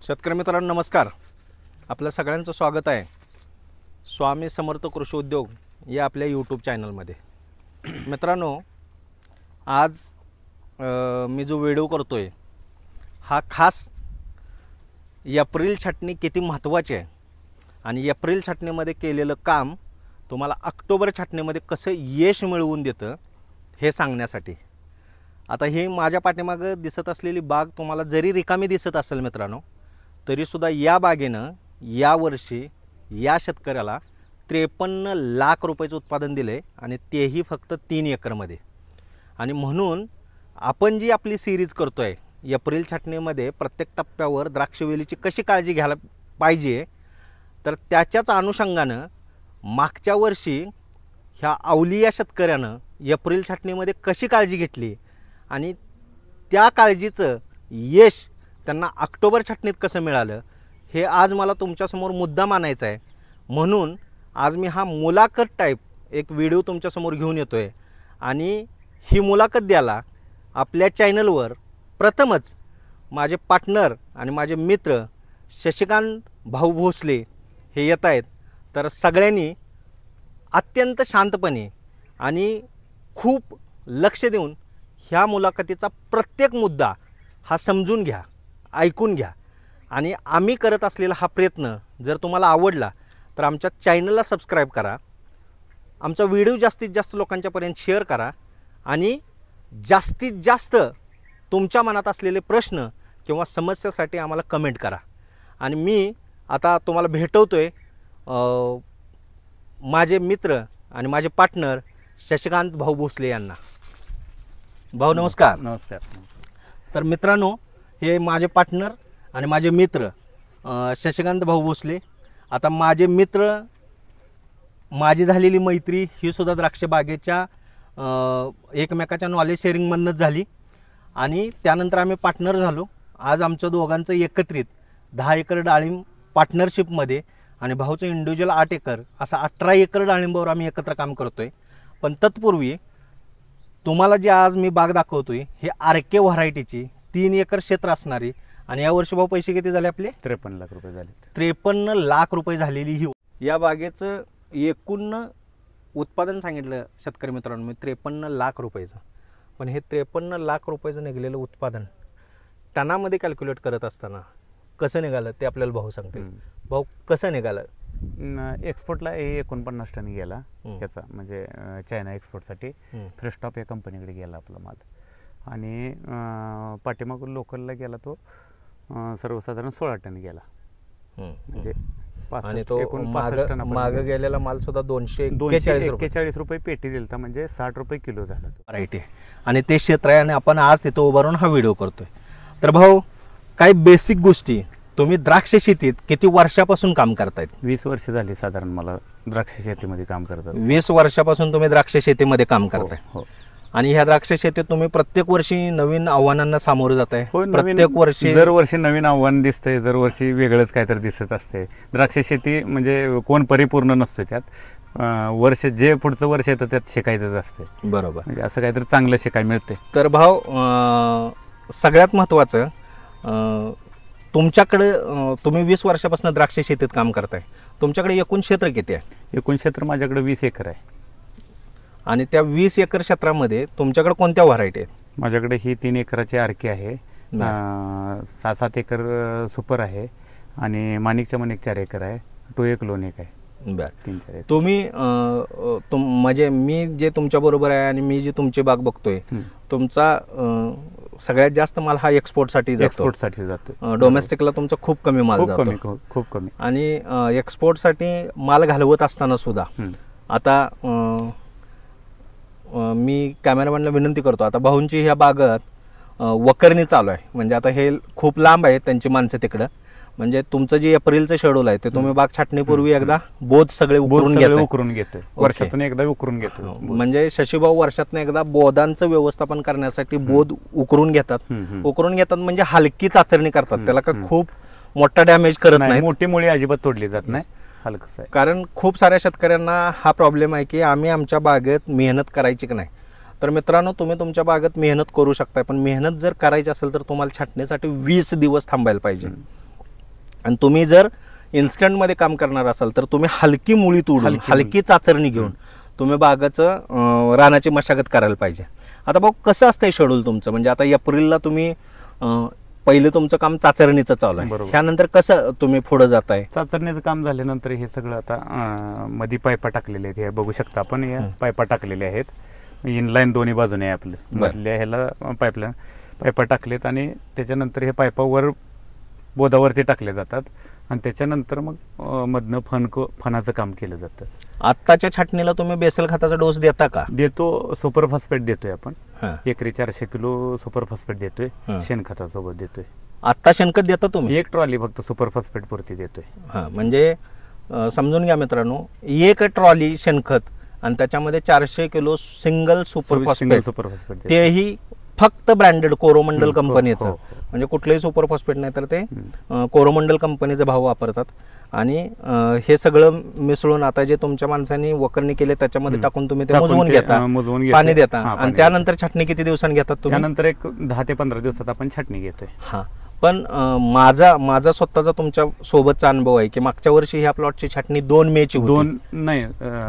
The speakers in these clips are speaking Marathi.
शेतकरी मित्रांनो नमस्कार. आपल्या सगळ्यांचं स्वागत आहे स्वामी समर्थ कृषी उद्योग या आपल्या यूट्यूब चॅनलमध्ये. मित्रांनो, आज मी जो व्हिडिओ करतोय हा खास एप्रिल छाटणी किती महत्त्वाची आहे आणि एप्रिल छाटणीमध्ये केलेलं काम तुम्हाला ऑक्टोबर छाटणीमध्ये कसं यश मिळवून देतं हे सांगण्यासाठी. आता ही माझ्या पाठीमागं दिसत असलेली बाग तुम्हाला जरी रिकामी दिसत असेल मित्रांनो, तरीसुद्धा या बागेनं यावर्षी या शेतकऱ्याला 53 लाख रुपयाचं उत्पादन दिलं आहे आणि तेही फक्त 3 एकरमध्ये. आणि म्हणून आपण जी आपली सिरीज करतो आहे एप्रिल छाटणीमध्ये प्रत्येक टप्प्यावर द्राक्षवेलीची कशी काळजी घ्यायला पाहिजे, तर त्याच्याच अनुषंगानं मागच्या वर्षी ह्या अवलिया शेतकऱ्यानं एप्रिल छाटणीमध्ये कशी काळजी घेतली आणि त्या काळजीचं यश त्यांना ऑक्टोबर छाटणीत कसं मिळालं हे आज मला तुमच्यासमोर मुद्दा मानायचा आहे. म्हणून आज मी हा मुलाखत टाईप एक व्हिडिओ तुमच्यासमोर घेऊन येतो आहे. आणि ही मुलाखत द्यायला आपल्या चॅनलवर प्रथमच माझे पार्टनर आणि माझे मित्र शशिकांत भाऊ भोसले हे येत आहेत. तर सगळ्यांनी अत्यंत शांतपणे आणि खूप लक्ष देऊन ह्या मुलाखतीचा प्रत्येक मुद्दा हा समजून घ्या, ऐकून घ्या. आणि आम्ही करत असलेला हा प्रयत्न जर तुम्हाला आवडला तर आमच्या चॅनलला सबस्क्राईब करा, आमचा व्हिडिओ जास्तीत जास्त लोकांच्यापर्यंत शेअर करा आणि जास्तीत जास्त तुमच्या मनात असलेले प्रश्न किंवा समस्यासाठी आम्हाला कमेंट करा. आणि मी आता तुम्हाला भेटवतोय माझे मित्र आणि माझे पार्टनर शशिकांत भाऊ भोसले यांना. भाऊ नमस्कार. नमस्कार. तर मित्रांनो, हे माझे पार्टनर आणि माझे मित्र शशिकांत भाऊ भोसले. आता माझे मित्र, माझी झालेली मैत्री ही सुद्धा द्राक्ष बागेच्या एकमेकाच्या नॉलेज शेअरिंगमधूनच झाली आणि त्यानंतर आम्ही पार्टनर झालो. आज आमचं दोघांचं एकत्रित 10 एकर डाळिंब पार्टनरशिपमध्ये आणि भाऊचं इंडिव्हिज्युअल 8 एकर असा 18 एकर डाळिंबावर आम्ही एकत्र काम करतो आहे. पण तत्पूर्वी तुम्हाला जे आज मी बाग दाखवतोय हे आरके व्हरायटीची 3 एकर क्षेत्र असणारी आणि यावर्षी भाऊ पैसे किती झाले आपले? 53 लाख रुपये झाले. 53 लाख रुपये झालेली ही या बागेचं एकूण उत्पादन सांगितलं शेतकरी मित्रांनो मी 53 लाख रुपयाचं. पण हे 53 लाख रुपयाचं निघालेलं उत्पादन टनामध्ये कॅल्क्युलेट करत असताना कसं निघालं ते आपल्याला भाऊ सांगतील. भाऊ कसं निघालं? एक्सपोर्टला 49 टन गेला याचा, म्हणजे चायना एक्सपोर्टसाठी फ्रेस्टॉप या कंपनीकडे गेला आपला माल. आणि पाठीमागून लोकलला गेला तो सर्वसाधारण 16 टन गेला. म्हणजे आणि तो मागे गेलेला माल सुद्धा 241 रुपये पेटी दिलता, म्हणजे 60 रुपये किलो झाला तो. राईट आहे. आणि ते क्षेत्र आहे आणि आपण आज तिथं उभा राहून हा व्हिडिओ करतोय. तर भाऊ, काही बेसिक गोष्टी, तुम्ही द्राक्ष शेतीत किती वर्षापासून काम करतायत? 20 वर्ष झाली साधारण मला द्राक्ष शेतीमध्ये काम करतात. 20 वर्षापासून तुम्ही द्राक्ष शेतीमध्ये काम करताय. हो. आणि ह्या द्राक्ष शेतीत तुम्ही प्रत्येक वर्षी नवीन आव्हानांना सामोरे जात आहे. प्रत्येक वर्षी दरवर्षी नवीन आव्हान दिसतंय, दरवर्षी वेगळंच काहीतरी दिसत असते. द्राक्ष शेती म्हणजे कोण परिपूर्ण नसतो त्यात. वर्ष जे पुढचं वर्ष येतं त्यात शिकायचंच असते. बरोबर. म्हणजे असं काहीतरी चांगलं शिकायला मिळते. तर भाऊ, सगळ्यात महत्त्वाचं, तुमच्याकडे तुम्ही 20 वर्षापासून द्राक्ष शेतीत काम करताय. तुमच्याकडे एकूण क्षेत्र किती आहे? एकूण क्षेत्र माझ्याकडे 20 एकर आहे. आणि त्या 20 एकर क्षेत्रामध्ये तुमच्याकडे कोणत्या व्हरायटी आहेत? माझ्याकडे ही 3 एकराची आरके आहे, 6-7 एकर सुपर आहे आणि माणिक चमन एक 4 एकर आहे, टोएक लोन एक आहे. बरं. तुम्ही म्हणजे मी जे तुमच्या बरोबर आहे आणि मी जे तुमची बाग बघतोय, तुमचा सगळ्यात जास्त माल हा एक्सपोर्टसाठी जातो. डोमेस्टिकला तुमचा खूप कमी माल जातो. खूप कमी. आणि एक्सपोर्टसाठी माल घालवत असताना सुद्धा आता मी कॅमेरामॅनला विनंती करतो, आता भाऊंची ह्या बागेत वकरणी चालू आहे. म्हणजे आता हे खूप लांब आहे त्यांची माणसं तिकडं. म्हणजे तुमचं जे एप्रिलचं शेड्यूल आहे ते तुम्ही बाग छाटणीपूर्वी एकदा बोध सगळे उकरून घेतो, वर्षातून एकदा उकरून घेतो. म्हणजे शशीभाऊ वर्षातून एकदा बोधांचं व्यवस्थापन करण्यासाठी बोध उकरून घेतात. उकरून घेतात म्हणजे हलकी चाचणी करतात, त्याला का खूप मोठा डॅमेज करत नाही. मोठी मुळी अजिबात तोडली जात नाही, हलकं आहे. कारण खूप साऱ्या शेतकऱ्यांना हा प्रॉब्लेम आहे की आम्ही आमच्या बागेत मेहनत करायची की नाही. तर मित्रांनो, तुम्ही तुमच्या बागेत मेहनत करू शकताय, पण मेहनत जर करायची असेल तर तुम्हाला छाटणीसाठी 20 दिवस थांबायला पाहिजे. आणि तुम्ही जर इन्स्टंटमध्ये काम करणार असाल तर तुम्ही हलकी मुळी तोडून हलकी चाचरणी घेऊन तुम्ही बागाचं रानाची मशागत करायला पाहिजे. आता भाऊ कसं असतंय शेड्यूल तुमचं, म्हणजे आता एप्रिलला तुम्ही पहिलं तुमचं काम चाचरणीचं चालू आहे, ह्यानंतर कसं तुम्ही पुढे जाताय? चाचरणीचं काम झाल्यानंतर हे सगळं आता मध्ये पायपा टाकलेले आहेत, हे बघू शकता आपण, या पायपा टाकलेले आहेत, इनलाईन दोन्ही बाजूने आहे आपलं, मधल्या ह्याला पायपा टाकलेत आणि त्याच्यानंतर हे पायपावर बोधावरती टाकले जातात आणि त्याच्यानंतर मग मधनं फणाचं काम केलं जातं. आत्ताच्या छाटणीला तुम्ही बेसल खताचा डोस देता का? देतो, सुपर फॉस्फेट देतोय आपण, एकरी 400 किलो सुपर फॉस्फेट देतोय, शेणखतासोबत देतोय. आत्ता शेणखत देता तुम्ही? एक ट्रॉली फक्त सुपर फॉस्फेट पुरती देतोय. म्हणजे समजून घ्या मित्रांनो, एक ट्रॉली शेणखत आणि त्याच्यामध्ये 400 किलो सिंगल सुपर फॉस्फेट, तेही फक्त ब्रँडेड कोरोमंडल कंपनीचं, म्हणजे कुठलंही सुपर फॉस्फेट नाही तर ते कोरोमंडल कंपनीचे भाव वापरतात. आणि हे सगळं मिसळून आता जे तुमच्या माणसांनी वकरणी केले त्याच्यामध्ये टाकून तुम्ही ते मुजवून घेता, पाणी देता आणि त्यानंतर छाटणी किती दिवसांनी घेतात तुम्ही? त्यानंतर एक 10 ते 15 दिवसात आपण छाटणी घेतोय. हा, पण माझा स्वतःचा तुमच्या सोबतचा अनुभव आहे की मागच्या वर्षी ह्या प्लॉटची छाटणी 2 मेची होती,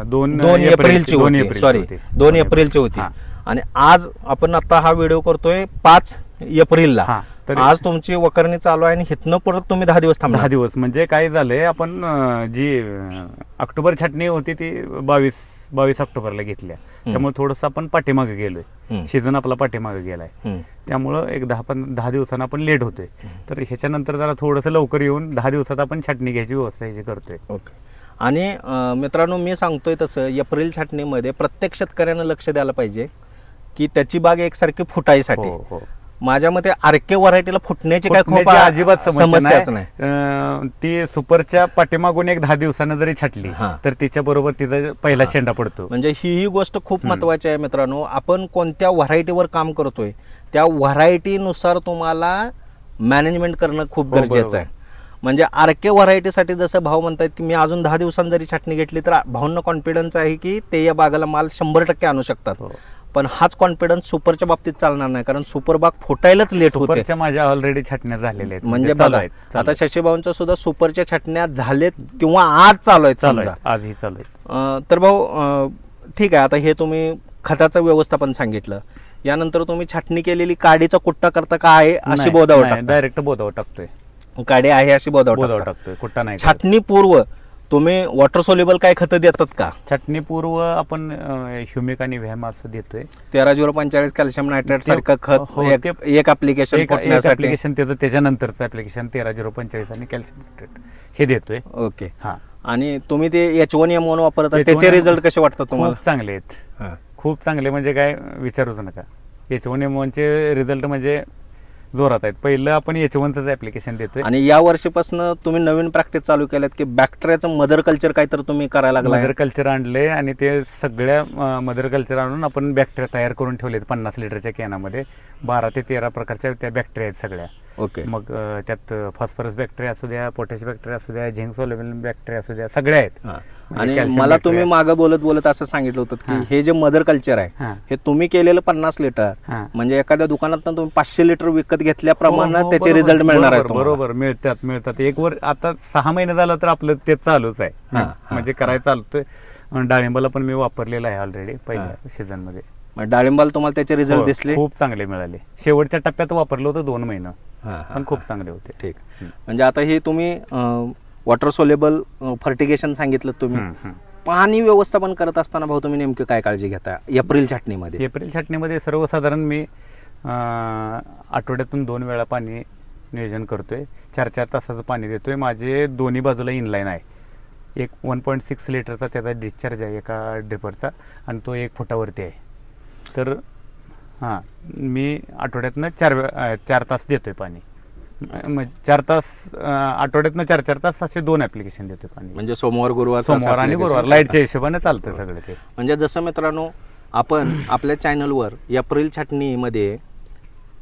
2 एप्रिलची होती, सॉरी 2 एप्रिलची होती. आणि आज आपण आता हा व्हिडिओ करतोय 5 एप्रिलला, आज तुमची वकरणी चालू आहे आणि हिथनं परत तुम्ही 10 दिवस थांबा. 10 दिवस म्हणजे काय झालंय, आपण जी ऑक्टोबर छाटणी होती ती 22 ऑक्टोबरला घेतल्या, त्यामुळे थोडस आपण पाठीमागे गेलोय, सीझन आपला पाठीमागे गेलाय, त्यामुळं एक 10 दिवसांना आपण लेट होतोय. तर ह्याच्यानंतर जरा थोडंसं लवकर येऊन 10 दिवसात आपण छाटणी घ्यायची व्यवस्था ह्याची करतोय. ओके. आणि मित्रांनो, मी सांगतोय तसं एप्रिल छाटणीमध्ये प्रत्येक शेतकऱ्यानं लक्ष द्यायला पाहिजे की त्याची बाग एकसारखी फुटायसाठी. माझ्या मते आरके व्हरायटीला फुटण्याची काय खूप अजिबात समस्याच नाही. ती सुपरच्या पाठीमागून एक 10 दिवसानं जरी छाटली तर तिच्या बरोबर तिचा पहिला शेंडा पडतो. म्हणजे ही गोष्ट खूप महत्वाची आहे मित्रांनो. आपण कोणत्या व्हरायटीवर काम करतोय त्या व्हरायटीनुसार तुम्हाला मॅनेजमेंट करणं खूप गरजेचं आहे. म्हणजे आरके व्हरायटीसाठी जसं भाऊ म्हणतात की मी अजून 10 दिवसांनी जरी छाटणी घेतली तर भाऊंना कॉन्फिडन्स आहे की ते या बागाला माल 100% आणू शकतात. पण हाच कॉन्फिडन्स सुपरच्या बाबतीत चालणार नाही, कारण सुपर बाग फुटायलाच लेट होते. माझ्या ऑलरेडी छाटण्या झालेल्या आहेत, म्हणजे बघा आता शशीभाऊंच्या सुद्धा सुपरच्या छाटण्या झालेत किंवा आज चालू आहेत, आजही चालू आहेत. तर भाऊ ठीक आहे, आता हे तुम्ही खताचं व्यवस्थापन सांगितलं, यानंतर तुम्ही छाटणी केलेली काडीचा कुट्टा करता का आहे अशी बोधावर टाकता? डायरेक्ट बोधावर टाकतोय, काडी आहे अशी बोधावर टाकतोय, कुट्टा नाही. छाटणी पूर्व तुम्ही वॉटर सोल्युबल काय खतं देतात का? छाटणी पूर्व आपण ह्युमिक आणि व्हॅम असं देतोय. 13-0-45 कॅल्शियम नायट्रेट सारखं खत एक ऍप्लिकेशन, त्याचं त्याच्यानंतरचं ऍप्लिकेशन 13-0-45 आणि कॅल्शियम नायट्रेट हे देतोय. ओके. हा, आणि तुम्ही ते H1M1 वापरता, त्याचे रिझल्ट कसे वाटतात तुम्हाला? चांगले आहेत, खूप चांगले, म्हणजे काय विचारूच नका. H1M1 चे रिझल्ट म्हणजे जोरात आहेत. पहिलं आपण H1चं ऍप्लिकेशन देतोय आणि या वर्षीपासून तुम्ही नवीन प्रॅक्टिस चालू केल्यात की बॅक्टेरियाचं मदर कल्चर काय तर तुम्ही करायला लागला? मदर कल्चर आणलंय आणि ते सगळ्या मदर कल्चर आणून आपण बॅक्टेरिया तयार करून ठेवलेत 50 लिटरच्या कॅनामध्ये. 12 ते 13 प्रकारच्या त्या बॅक्टेरिया आहेत सगळ्या. ओके. मग त्यात फॉस्फरस बॅक्टेरिया असू द्या, पोटॅश बॅक्टेरिया असू द्या, झिंक सोल्युबल बॅक्टेरिया असू द्या, सगळ्या आहेत. आणि मला तुम्ही मागं बोलत असं सांगितलं होतं की हे जे मदर कल्चर आहे हे तुम्ही केलेलं 50 लिटर, म्हणजे एखाद्या दुकानात तुम्ही 500 लिटर विकत घेतल्याप्रमाणे त्याचे रिझल्ट मिळणार आहेत. बरोबर, मिळतात. एक वर आता 6 महिने झालं तर आपलं ते चालूच आहे, म्हणजे करायचं चालतोय. डाळिंबाला पण मी वापरलेलं आहे ऑलरेडी पहिल्या सीझन मध्ये. डाळिंबाला तुम्हाला त्याचे रिझल्ट दिसले? खूप चांगले मिळाले. शेवटच्या टप्प्यात वापरलं होतं 2 महिने, पण खूप चांगले होते. ठीक. म्हणजे आता हे तुम्ही वॉटर सोलेबल फर्टिगेशन सांगितलं तुम्ही, पाणी व्यवस्थापन करत असताना भाऊ तुम्ही नेमकी काय काळजी घेता एप्रिल छाटणीमध्ये? एप्रिल छाटणीमध्ये सर्वसाधारण मी आठवड्यातून 2 वेळा पाणी नियोजन करतोय. 4-4 तासाचं पाणी देतोय. माझे दोन्ही बाजूला इनलाईन आहे. एक 1.6 लिटरचा त्याचा डिस्चार्ज आहे एका ड्रिपरचा आणि तो 1 फुटावरती आहे. तर मी आठवड्यातनं 4 तास देतोय पाणी. 4 तास आठवड्यातनं 4-4 तास असे 2 ऍप्लिकेशन देतोय पाणी. म्हणजे सोमवार आणि गुरुवार लाईटच्या हिशोबाने चालतं सगळं ते. म्हणजे जसं मित्रांनो आपण आपल्या चॅनलवर एप्रिल छाटणीमध्ये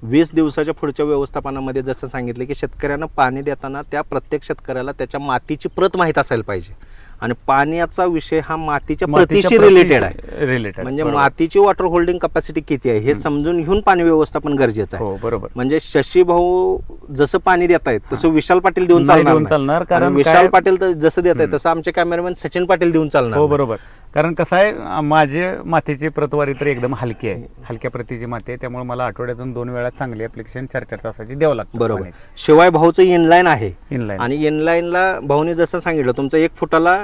20 दिवसाच्या पुढच्या व्यवस्थापनामध्ये जसं सांगितलं की शेतकऱ्यांना पाणी देताना त्या प्रत्येक शेतकऱ्याला त्याच्या मातीची प्रत माहीत असायला पाहिजे. आणि पाण्याचा विषय हा मातीच्या प्रतीशी रिलेटेड आहे. म्हणजे मातीची वॉटर होल्डिंग कॅपॅसिटी किती आहे हे समजून घेऊन पाणी व्यवस्थापन गरजेचं आहे. बरोबर. म्हणजे शशी भाऊ जसं पाणी देत आहेत तसं विशाल पाटील देऊन चालणार, कारण विशाल पाटील जसं देत आहेत तसं आमचे कॅमेरामॅन सचिन पाटील देऊन चालणार. हो बरोबर. कारण कसं आहे, माझे मातीची प्रतवारी तर एकदम हलकी आहे, हलक्या प्रतीची माती आहे, त्यामुळे मला आठवड्यातून 2 वेळा चांगली ऍप्लिकेशन 4-4 तासाची द्यावं लागतं. बरोबर. शिवाय भाऊचं इनलाईन आहे, आणि इनलाईनला भाऊने जसं सांगितलं तुमचं 1 फुटाला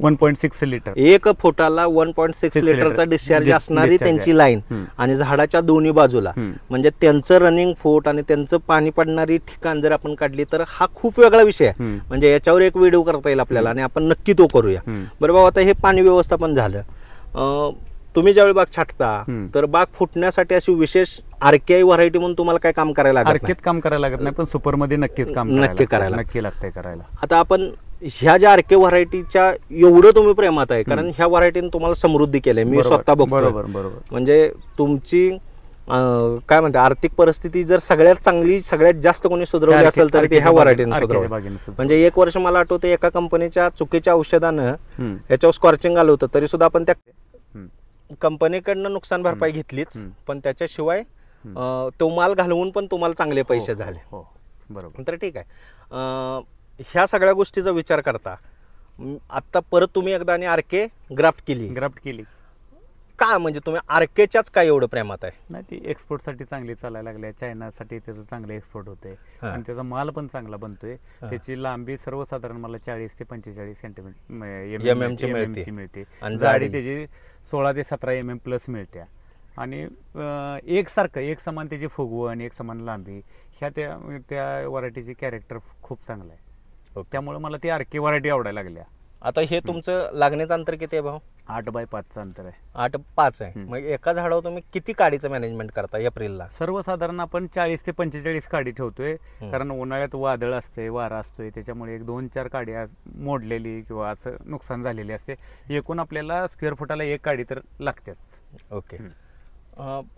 1.6 लिटर, 1 फुटाला 1.6 लिटरचा डिस्चार्ज असणारी त्यांची लाईन, आणि झाडाच्या दोन्ही बाजूला म्हणजे त्यांचं रनिंग फूट आणि त्यांचं पाणी पडणारी ठिकाण जर आपण काढली तर हा खूप वेगळा विषय आहे. म्हणजे याच्यावर एक व्हिडिओ करता येईल आपल्याला, आणि आपण नक्की तो करूया. बरं भाऊ, आता हे पाणी व्यवस्थापन झालं. तुम्ही ज्यावेळी बाग छाटता तर बाग फुटण्यासाठी अशी विशेष आरकेआय व्हरायटी म्हणून तुम्हाला काय काम करायला लागत नाही? काम करायला लागत नाही, पण सुपर मध्ये नक्कीच काम नक्की लागतंय करायला. आता आपण ह्या ज्या आरके व्हरायटीच्या एवढं तुम्ही प्रेमात आहे, कारण ह्या व्हरायटीने तुम्हाला समृद्धी केली, मी स्वतः बघतो. बरोबर. म्हणजे तुमची काय म्हणते आर्थिक परिस्थिती जर सगळ्यात चांगली, सगळ्यात जास्त कोणी सुधारवली असेल तर ती ह्या व्हरायटीने सुधारवली. म्हणजे 1 वर्ष मला आठवतं एका कंपनीच्या चुकीच्या औषधानं याच्यावर स्कॉर्चिंग आलं होतं, तरी सुद्धा आपण त्या कंपनीकडनं नुकसान भरपाई घेतलीच, पण त्याच्याशिवाय तो माल घालवून पण तुम्हाला चांगले पैसे झाले. बरोबर. तर ठीक आहे. ह्या सगळ्या गोष्टीचा विचार करता आता परत तुम्ही एकदा आणि आरके ग्राफ्ट केली का? म्हणजे तुम्ही आरकेच्याच काय एवढं प्रेमात आहे? नाही, ती एक्सपोर्ट साठी चांगली चालायला लागली, चायनासाठी त्याचं चांगलं एक्सपोर्ट होते, आणि त्याचा माल पण चांगला बनतोय. त्याची लांबी सर्वसाधारण मला 40 ते 45 सेंटीमीटर एमएमची मिळते, आणि जाडी त्याची 16 ते 17 mm प्लस मिळते. आणि एक समान त्याची फुगवण, एक समान लांबी, ह्या त्या व्हरायटीची कॅरेक्टर खूप चांगलं आहे. त्यामुळे मला ती आरके व्हरायटी आवडायला लागल्या. आता हे तुमचं लागण्याचं अंतर किती आहे भाऊ? 8x5 अंतर आहे. 8x5 आहे. मग एका झाडावर तुम्ही किती काडीचं मॅनेजमेंट करता एप्रिलला? सर्वसाधारण आपण 40 ते 45 काडी ठेवतोय, कारण उन्हाळ्यात वादळ असते, वारा असतोय, त्याच्यामुळे 1-2-4 काडी मोडलेली किंवा असं नुकसान झालेली असते. एकूण आपल्याला स्क्वेअर फुटाला 1 काडी तर लागतेच. ओके.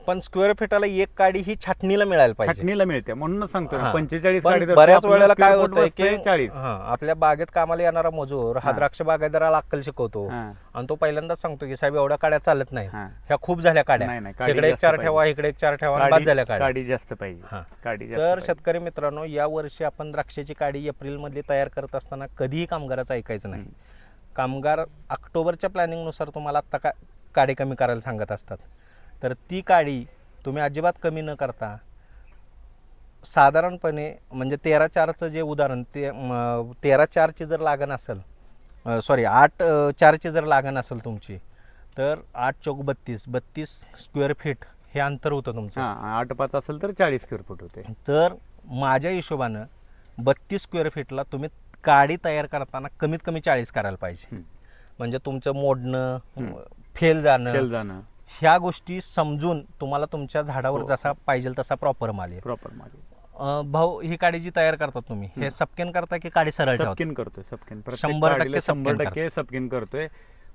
पण स्क्वेअर फीटाला 1 काडी ही छाटणीला मिळायला पाहिजे. छाटणीला मिळते म्हणून सांगतो 45 काडी. बऱ्याच वेळेला काय होतं की 40 आपल्या बागेत कामाला येणारा मजूर हा द्राक्ष बागायतदाराला अक्कल शिकवतो, आणि तो पहिल्यांदाच सांगतो की साहेब एवढ्या काड्या चालत नाही, ह्या खूप झाल्या काड्या, इकडे 1 4 ठेवा, इकडे 1 4 ठेवा, बाद झाल्या काडी जास्त पाहिजे. तर शेतकरी मित्रांनो, या वर्षी आपण द्राक्षाची काडी एप्रिल मध्ये तयार करत असताना कधीही कामगाराचं ऐकायचं नाही. कामगार ऑक्टोबरच्या प्लॅनिंग नुसार तुम्हाला आता काडी कमी करायला सांगत असतात, तर ती काडी तुम्ही अजिबात कमी न करता साधारणपणे म्हणजे 13-4चं जे उदाहरण, ते 13-4ची जर लागण असेल, 8-4ची जर लागण असेल तुमची, तर 8-4-32 स्क्वेअर फीट हे अंतर होतं तुमचं. 8-5 असेल तर 40 स्क्वेअर फूट होते. तर माझ्या हिशोबानं 32 स्क्वेअर फीटला तुम्ही काडी तयार करताना कमीत कमी 40 करायला पाहिजे. म्हणजे तुमचं मोडणं, फेल जाणं, ह्या गोष्टी समजून तुम्हाला तुमच्या झाडावर जसा पाहिजे तसा प्रॉपर माल येईल. भाऊ, ही काडी जी तयार करतात तुम्ही, हे सपकेन करता की काडी सरळ ठेवता? सपकेन करतोय. 100% सपकेन करतोय.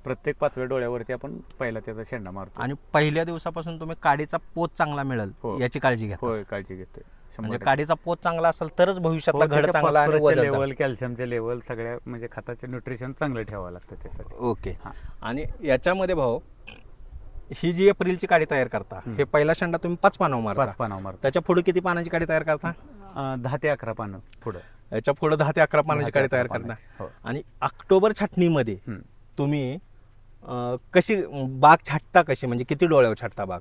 प्रत्येक 5व्या डोळ्यावरती आपण पहिला त्याचा शेंडा मारतो, आणि पहिल्या दिवसापासून तुम्ही काडीचा पोत चांगला मिळेल याची काळजी घ्या. होय, काळजी घेतोय. म्हणजे काडीचा पोत चांगला असेल तरच भविष्यातला घड चांगला, आणि वजन लेवल, कॅल्शियमचे लेवल, सगळ्या म्हणजे खताचे न्यूट्रिशन चांगलं ठेवावं लागतं त्यासाठी. ओके. आणि याच्यामध्ये भाऊ, ही जी एप्रिलची काडी तयार करता, हे पहिला शेंडा तुम्ही 5 पानावर मारता. त्याच्या पुढे किती पानाची काडी तयार करता? 10 ते 11 पानं पुढे. याच्या पुढे 10 ते 11 पानाची काडी तयार करता. आणि ऑक्टोबर छाटणीमध्ये तुम्ही कशी बाग छाटता, कशी म्हणजे किती डोळ्यावर छाटता बाग?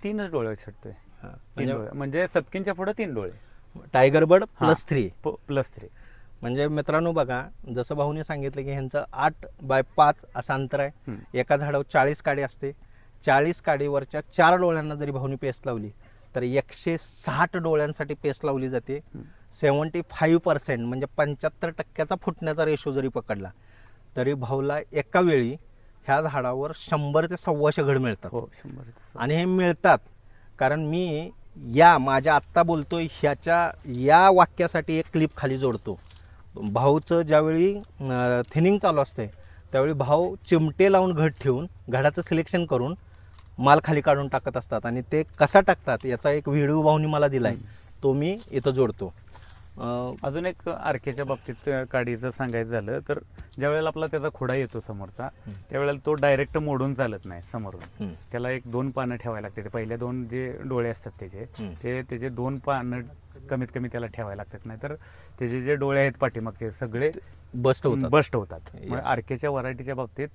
3च डोळ्यावर छाटतोय. म्हणजे सपकिनच्या पुढे 3 डोळे. Tiger bird +3. म्हणजे मित्रांनो बघा, जसं भाऊने सांगितलं की ह्यांचं 8x5 असं अंतर आहे. एका झाडावर 40 काडी असते. 40 काडीवरच्या 4 डोळ्यांना जरी भाऊनी पेस्ट लावली तर 160 डोळ्यांसाठी पेस्ट लावली जाते. 75% म्हणजे 75% फुटण्याचा रेशो जरी पकडला तरी भाऊला एका वेळी ह्या झाडावर 100 ते 125 घड मिळतात. आणि हे मिळतात कारण मी माझ्या आत्ता बोलतोय ह्याच्या या वाक्यासाठी एक क्लिप खाली जोडतो. भाऊचं ज्यावेळी थिनिंग चालू असते त्यावेळी भाऊ चिमटे लावून घड ठेवून घडाचं सिलेक्शन करून माल खाली काढून टाकत असतात, आणि ते कसा टाकतात याचा एक व्हिडिओ भाऊनी मला दिलाय, तो मी इथं जोडतो. अजून एक आरकेच्या बाबतीत काडीचं सांगायचं झालं तर ज्या वेळेला आपला त्याचा खोडा येतो समोरचा त्यावेळेला तो डायरेक्ट मोडून चालत नाही समोरून. त्याला 1-2 पानं ठेवायला लागते. ते पहिल्या 2 जे डोळे असतात त्याचे 2 पानं कमीत कमी त्याला ठेवायला लागतात, नाही तर त्याचे जे डोळे आहेत पाठीमागचे सगळे बस्ट होतात. आरकेच्या व्हरायटीच्या बाबतीत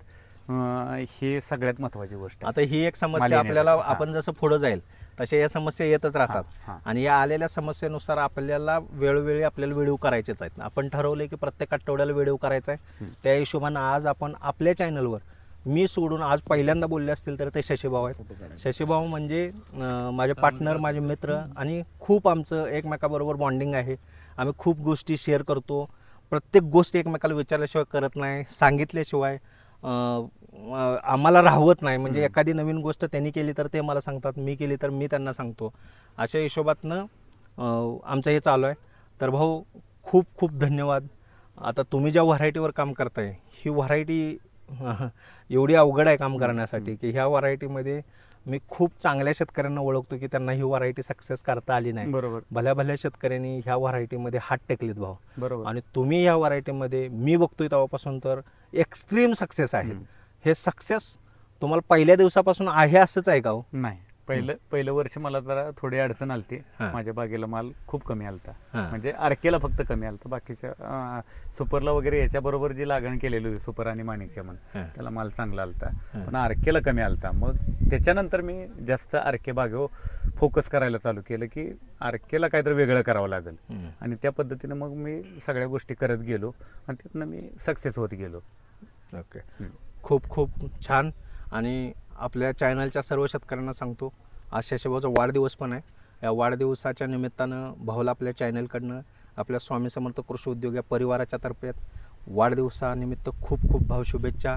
ही सगळ्यात महत्वाची गोष्ट. आता ही एक समस्या आपल्याला, आपण जसं पुढे जाईल तसे या समस्या येतच राहतात आणि या आलेल्या समस्येनुसार आपल्याला वेळोवेळी आपल्याला व्हिडिओ करायचेच आहेत. आपण ठरवले की प्रत्येक आठवड्याला व्हिडिओ करायचा आहे. त्या हिशोबानं आज आपण आपल्या चॅनलवर मी सोडून आज पहिल्यांदा बोलले असतील तर ते शशीभाऊ आहेत. शशीभाऊ म्हणजे माझे पार्टनर, माझे मित्र आणि खूप आमचं एकमेकाबरोबर बॉन्डिंग आहे. आम्ही खूप गोष्टी शेअर करतो. प्रत्येक गोष्ट एकमेकाला विचारल्याशिवाय करत नाही, सांगितल्याशिवाय आम्हाला राहवत नाही. म्हणजे एखादी नवीन गोष्ट त्यांनी केली तर ते मला सांगतात, मी केली तर मी त्यांना सांगतो. अशा हिशोबातनं आमचं हे चालू आहे. तर भाऊ खूप खूप धन्यवाद. आता तुम्ही ज्या व्हरायटीवर काम करताय ही व्हरायटी एवढी अवघड आहे काम करण्यासाठी की ह्या व्हरायटीमध्ये मी खूप चांगल्या शेतकऱ्यांना ओळखतो की त्यांना ही व्हरायटी सक्सेस करता आली नाही. बरोबर. भल्या भल्या शेतकऱ्यांनी ह्या व्हरायटीमध्ये हात टेकलेत भाऊ. बरोबर. आणि तुम्ही ह्या व्हरायटीमध्ये मी बघतोय तेव्हापासून तर एक्स्ट्रीम सक्सेस आहे. हे सक्सेस तुम्हाला पहिल्या दिवसापासून आहे असंच आहे का हो? नाही, पहिलं वर्ष मला जरा थोडी अडचण आलती. माझ्या बागेला माल खूप कमी आलता. म्हणजे आरकेला फक्त कमी आलता. बाकीच्या सुपरला वगैरे याच्या बरोबर जी लागण केलेली होती सुपर आणि माणिकच्या म्हणून त्याला माल चांगला आलता, पण आरकेला कमी आलता. मग त्याच्यानंतर मी जास्त आरके बागेवर फोकस करायला चालू केलं की आरकेला काहीतरी वेगळं करावं लागेल. आणि त्या पद्धतीनं मग मी सगळ्या गोष्टी करत गेलो आणि त्यातनं मी सक्सेस होत गेलो. ओके, खूप खूप छान. आणि आपल्या चॅनलच्या सर्व शेतकऱ्यांना सांगतो आज शशीभाऊचा वाढदिवस पण आहे. या वाढदिवसाच्या निमित्तानं भाऊला आपल्या चॅनलकडनं आपल्या स्वामी समर्थ कृषी उद्योग या परिवाराच्या तर्फे वाढदिवसानिमित्त खूप खूप भाऊ शुभेच्छा.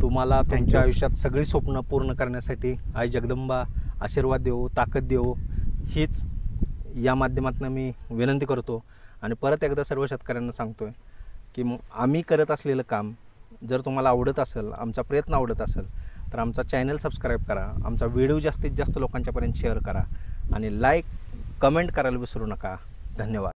तुम्हाला तुमच्या आयुष्यात सगळी स्वप्न पूर्ण करण्यासाठी आई जगदंबा आशीर्वाद देवो, ताकद देवो हीच या माध्यमातून मी विनंती करतो. आणि परत एकदा सर्व शेतकऱ्यांना सांगतोय की आम्ही करत असलेलं काम जर तुम्हाला आवडत असेल, आमचा प्रयत्न आवडत असेल तर आमचा चॅनल सबस्क्राईब करा, आमचा व्हिडिओ जास्तीत जास्त लोकांच्यापर्यंत शेअर करा आणि लाईक कमेंट करायला विसरू नका. धन्यवाद.